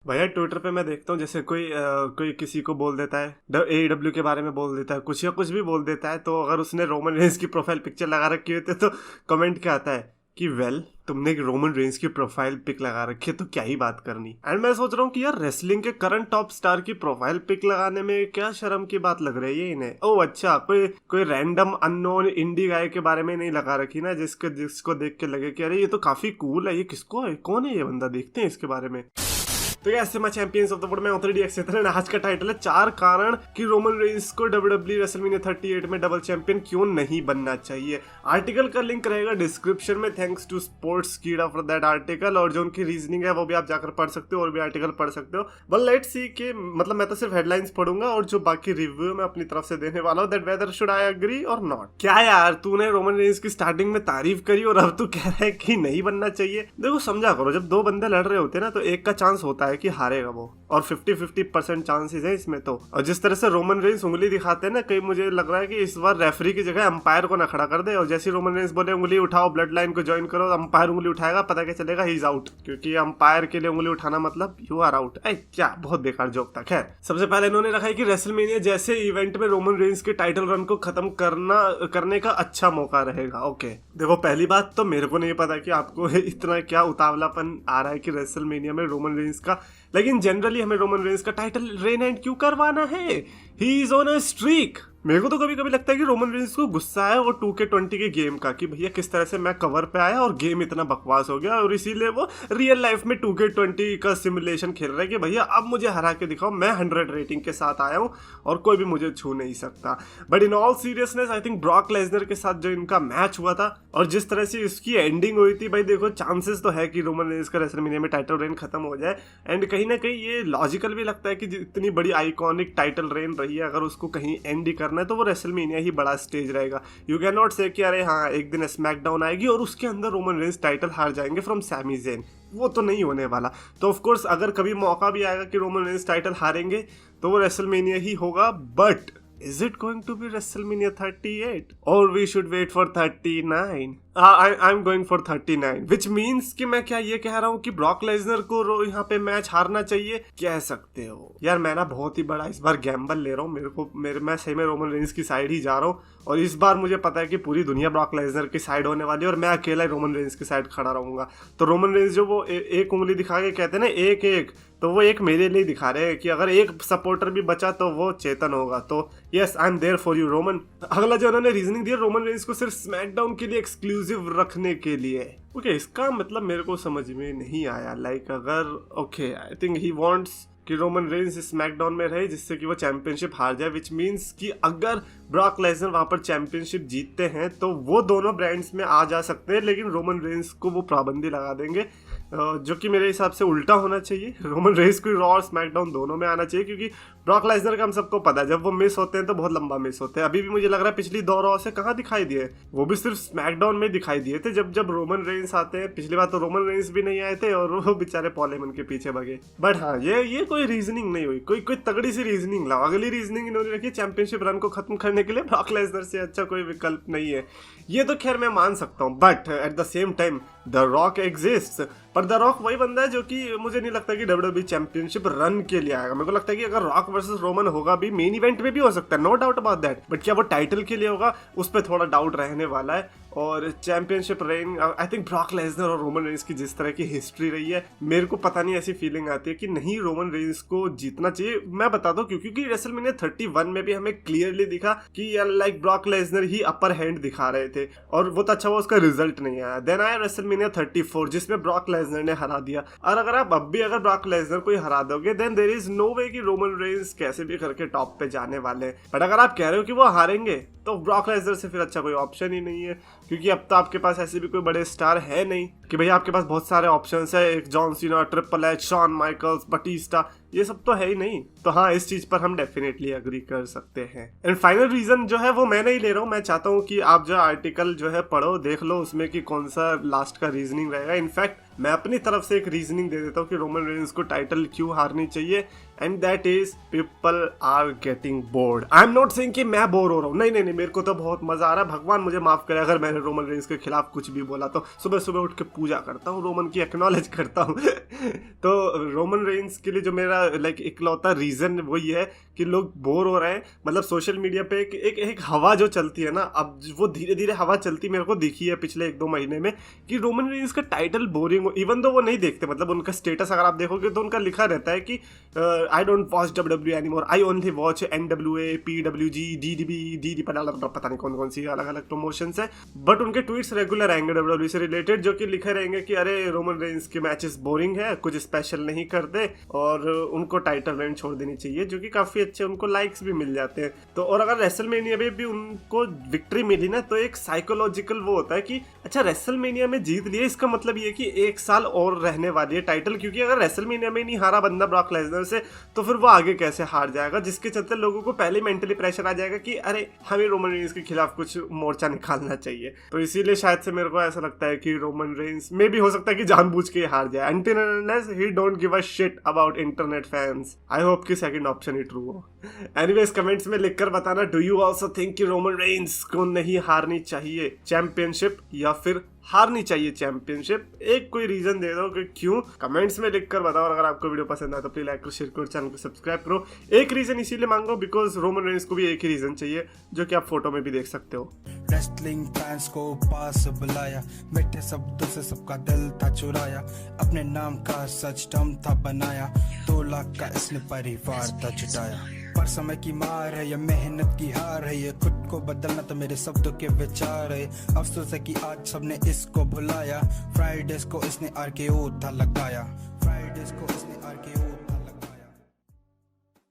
भैया ट्विटर पे मैं देखता हूँ जैसे कोई किसी को बोल देता है AEW के बारे में बोल देता है कुछ या कुछ भी बोल देता है, तो अगर उसने रोमन रेंस की प्रोफाइल पिक्चर लगा रखी होती है तो कमेंट क्या आता है कि तुमने रोमन रेंस की प्रोफाइल पिक लगा रखी है तो क्या ही बात करनी। एंड मैं सोच रहा हूँ कि यार रेसलिंग के करंट टॉप स्टार की प्रोफाइल पिक लगाने में क्या शर्म की बात लग रही है इन्हें। ओह अच्छा, कोई रैंडम अननोन इंडी गाय के बारे में नहीं लगा रखी ना, जिसको देख के लगे कि अरे ये तो काफी कूल है, ये किसको है, कौन है ये बंदा, देखते हैं इसके बारे में। तो ऐसे मैं चैंपियंस ऑफ द वर्ल्ड में ऑथोरिटी एक्सेटर आज का टाइटल है 4 कारण कि रोमन रेंस को WWE रेसलमेनिया 38 में डबल चैंपियन क्यों नहीं बनना चाहिए। आर्टिकल का लिंक रहेगा डिस्क्रिप्शन में, थैंक्स टू स्पोर्ट्स कीड़ा फॉर दैट आर्टिकल, और जो उनकी रीजनिंग है वो भी आप जाकर पढ़ सकते हो और भी आर्टिकल पढ़ सकते हो। बट लेट्स सी कि मतलब मैं तो सिर्फ हेडलाइंस पढ़ूंगा और जो बाकी रिव्यू मैं अपनी तरफ से देने वाला हूँ, that whether should I agree और नॉट। क्या यार, तूने रोमन रेंस की स्टार्टिंग में तारीफ करी और अब तू कह रहा है कि नहीं बनना चाहिए। देखो समझा करो, जब 2 बंदे लड़ रहे होते हैं ना तो एक का चांस होता है कि हारेगा वो, और 50-50% चांसेस है इसमें तो। और जिस तरह से रोमन रेंस उंगली दिखाते हैं ना, कहीं मुझे लग रहा है कि इस बार रेफरी की जगह अंपायर को ना खड़ा कर दे, और जैसे रोमन रेंस बोले उंगली उठाओ ब्लड लाइन को ज्वाइन करो, अंपायर उंगली उठाएगा, पता क्या चलेगा, ही इज आउट, क्योंकि अंपायर के लिए उंगली उठाना मतलब यू आर आउट। क्या बहुत बेकार जोक था। खैर, सबसे पहले इन्होंने रखा है कि रेसलमेनिया जैसे इवेंट में रोमन रेंस के टाइटल रन को खत्म करने का अच्छा मौका रहेगा। ओके देखो, पहली बात तो मेरे को नहीं पता कि आपको इतना क्या उतावलापन आ रहा है कि रेसलमेनिया में रोमन रेंस का, लेकिन जनरली हमें रोमन रेंस का टाइटल रेन एंड क्यों करवाना है, he is on a streak. मेरे को तो कभी कभी लगता है कि रोमन रेंस को गुस्सा है वो 2K20 के गेम का, कि भैया किस तरह से मैं कवर पे आया और गेम इतना बकवास हो गया, और इसीलिए वो रियल लाइफ में 2K20 का सिमुलेशन खेल रहा है कि भैया अब मुझे हरा के दिखाओ, मैं 100 रेटिंग के साथ आया हूँ और कोई भी मुझे छू नहीं सकता। But in all seriousness I think Brock Lesnar के साथ जो इनका मैच हुआ था और जिस तरह से इसकी एंडिंग हुई थी, भाई देखो चांसेस तो है कि रोमन रेंस का रेसलमेनिया में टाइटल रेन खत्म हो जाए, एंड कहीं ना कहीं ये लॉजिकल भी लगता है कि इतनी बड़ी आइकॉनिक टाइटल रेन रही है, अगर उसको कहीं एंड ही करना है तो वो रेसलमेनिया ही बड़ा स्टेज रहेगा। यू कैन नॉट से कि अरे हाँ एक दिन स्मैकडाउन आएगी और उसके अंदर रोमन रेंस टाइटल हार जाएंगे फ्रॉम सैमी ज़ेन, वो तो नहीं होने वाला। तो ऑफ कोर्स अगर कभी मौका भी आएगा कि रोमन रेंस टाइटल हारेंगे तो वो रेसलमेनिया ही होगा, but is it going to be WrestleMania 38 or we should wait for 39? I'm going for 39, which means कि मैं क्या ये कह रहा हूँ कि ब्रॉक लेसनर को यहाँ पे मैच हारना चाहिए, कह सकते हो। यार मैं ना बहुत ही बड़ा इस बार गैम्बल ले रहा हूँ, मैं सही में रोमन रेंस की साइड ही जा रहा हूँ, और इस बार मुझे पता है कि पूरी दुनिया ब्रॉक लेसनर की साइड होने वाली है और मैं अकेला ही रोमन रेंस की साइड खड़ा रहूंगा। तो रोमन रेंस जो वो एक उंगली दिखा के कहते हैं ना एक एक, तो वो एक मेरे लिए दिखा रहे हैं कि अगर एक सपोर्टर भी बचा तो वो चेतन होगा। तो yes I am there for you Roman. अगला जो उन्होंने रीजनिंग दिया रोमन रेंस को सिर्फ स्मैकडाउन के लिए एक्सक्लूसिव रखने के लिए, ओके इसका मतलब मेरे को समझ में नहीं आया। लाइक अगर okay I think he wants कि रोमन रेंस स्मैकडाउन में रहे जिससे कि वो चैंपियनशिप हार जाए, विच मीन्स कि अगर ब्रॉक लेसनर वहां पर चैंपियनशिप जीतते हैं तो वो दोनों ब्रांड्स में आ जा सकते हैं, लेकिन रोमन रेंस को वो पाबंदी लगा देंगे, जो कि मेरे हिसाब से उल्टा होना चाहिए। रोमन रेंस को रॉ और स्मैकडाउन दोनों में आना चाहिए, क्योंकि ब्रॉक लेसनर का हम सबको पता है जब वो मिस होते हैं तो बहुत लंबा मिस होते हैं। अभी भी मुझे लग रहा है पिछली 2 रॉ से कहाँ दिखाई दिए, वो भी सिर्फ स्मैकडाउन में दिखाई दिए थे जब रोमन रेंस आते हैं। पिछली बार तो रोमन रेंस भी नहीं आए थे और वो बेचारे पॉल हेमन के पीछे भगे। बट हाँ ये कोई रीजनिंग नहीं हुई, कोई तगड़ी सी रीजनिंग लाओ। अगली रीजनिंग इन्होंने रखी चैंपियनशिप रन को खत्म करने के लिए ब्रॉक लेसनर से अच्छा कोई विकल्प नहीं है। ये तो खैर मैं मान सकता हूँ, but at the same time the rock exist, पर द रॉक वही बंदा है जो कि मुझे नहीं लगता कि WWE चैंपियनशिप रन के लिए आएगा। मेरे को लगता है कि अगर रॉक वर्सेस रोमन होगा भी मेन इवेंट में भी हो सकता है, no doubt about that, but क्या वो टाइटल के लिए होगा उस पर थोड़ा डाउट रहने वाला है। और championship rain I think Brock Lesnar और रोमन रेंस की जिस तरह की हिस्ट्री रही है, मेरे को पता नहीं ऐसी फीलिंग आती है कि नहीं रोमन रेंस को जीतना चाहिए। मैं बता दूं क्योंकि रेसलमेनिया 31 में भी हमें क्लियरली दिखा कि लाइक ब्रॉक लेसनर ही अपर हैंड दिखा रहे थे और वो तो अच्छा हुआ उसका रिजल्ट नहीं आया। देन आया रेसलमेनिया 34 जिसमें ब्रॉक लेसनर ने हरा दिया, और अगर आप अब भी अगर ब्रॉक लेसनर को ही हरा दोगे देन देयर इज नो वे कि रोमन रेंस कैसे भी करके टॉप पे जाने वाले हैं। बट अगर आप कह रहे हो कि वो हारेंगे तो ब्रॉक लेसनर से फिर अच्छा कोई ऑप्शन ही नहीं है, क्योंकि अब तो आपके पास ऐसे भी कोई बड़े स्टार है नहीं कि भैया आपके पास बहुत सारे ऑप्शंस है, एक John Cena, triple H, Shawn Michaels, Batista, ये सब तो है ही नहीं। तो हाँ इस चीज पर हम डेफिनेटली अग्री कर सकते हैं। एंड फाइनल रीजन जो है वो मैं नहीं ले रहा हूँ, मैं चाहता हूँ कि आप जो आर्टिकल जो है पढ़ो, देख लो उसमें कि कौन सा लास्ट का रीजनिंग रहेगा। इनफैक्ट मैं अपनी तरफ से एक रीजनिंग दे देता हूँ कि रोमन रेंस को टाइटल क्यों हारनी चाहिए, and that is people are getting bored. I am not saying कि मैं बोर हो रहा हूँ, नहीं, मेरे को तो बहुत मजा आ रहा है। भगवान मुझे माफ करे अगर मैंने रोमन रेंस के खिलाफ कुछ भी बोला तो। सुबह सुबह उठ के पूजा करता हूँ, रोमन की एक्नॉलेज करता हूँ। तो रोमन रेंस के लिए जो मेरा लाइक इकलौता रीज़न वही है कि लोग बोर हो रहे हैं। मतलब सोशल मीडिया पे एक हवा जो चलती है ना, अब वो धीरे धीरे हवा चलती मेरे को दिखी है पिछले 1-2 महीने में कि रोमन रेंस का टाइटल बोरिंग हो, इवन दो वो नहीं देखते। मतलब उनका स्टेटस अगर आप देखोगे तो उनका लिखा रहता है कि I don't watch WWE anymore, I only watch NWA, PWG, DDP, पता नहीं कौन कौन सी अलग अलग प्रमोशंस है। बट उनके ट्वीट्स रेगुलर आएंगे WWE से रिलेटेड, जो कि लिखे रहेंगे कि अरे रोमन रेंस के मैचेस बोरिंग है, कुछ स्पेशल नहीं करते और उनको टाइटल रेंज छोड़ देनी चाहिए, जो कि काफी अच्छे, उनको लाइक्स भी मिल जाते हैं। तो और अगर रेसलमेनिया में भी उनको विक्ट्री मिली ना, तो एक साइकोलॉजिकल वो होता है कि अच्छा रेसलमेनिया में जीत लिए, इसका मतलब ये कि 1 साल और रहने वाली है टाइटल, क्योंकि अगर रेसलमेनिया में नहीं हारा बंदा ब्रॉक लेसनर से तो फिर वो आगे कैसे हार जाएगा, जिसके चलते लोगों को पहले मेंटली प्रेशर आ जाएगा कि अरे हमें रोमन रेंस के खिलाफ कुछ मोर्चा निकालना चाहिए। तो इसीलिए शायद से मेरे को ऐसा लगता है कि रोमन रेंस में भी हो सकता है कि जानबूझ के हार जाए, until and unless he don't give a shit about internet fans। I hope कि सेकंड ऑप्शन ही ट्रू हो। एनीवेज कमेंट्स में लिखकर बताना, डू यू ऑल्सो थिंक कि रोमन रेंस को नहीं हारनी चाहिए चैंपियनशिप, या फिर हारनी चाहिए चैंपियनशिप? एक कोई रीजन दे दो कि क्यों, कमेंट्स में लिखकर बताओ। और अगर आपको वीडियो पसंद आए तो प्लीज लाइक करो, शेयर करो, चैनल को सब्सक्राइब करो। एक रीजन इसीलिए मांगो बिकॉज रोमन रेंस को भी एक ही रीजन चाहिए, जो कि आप फोटो में भी देख सकते हो। रेसलिंग फैंस को पास बुलाया, मीठे शब्दों से सबका दिल था चुराया, अपने नाम का सच टर्म था बनाया, 2 लाख का इसने परिवार था जुटाया। पर समय की मार है, ये मेहनत की हार है, ये खुद को बदलना तो मेरे शब्दों के विचार है। अफसोस है कि आज सबने इसको भुलाया, फ्राइडेज को इसने RKO था लगाया, फ्राइडेज को इसने RKO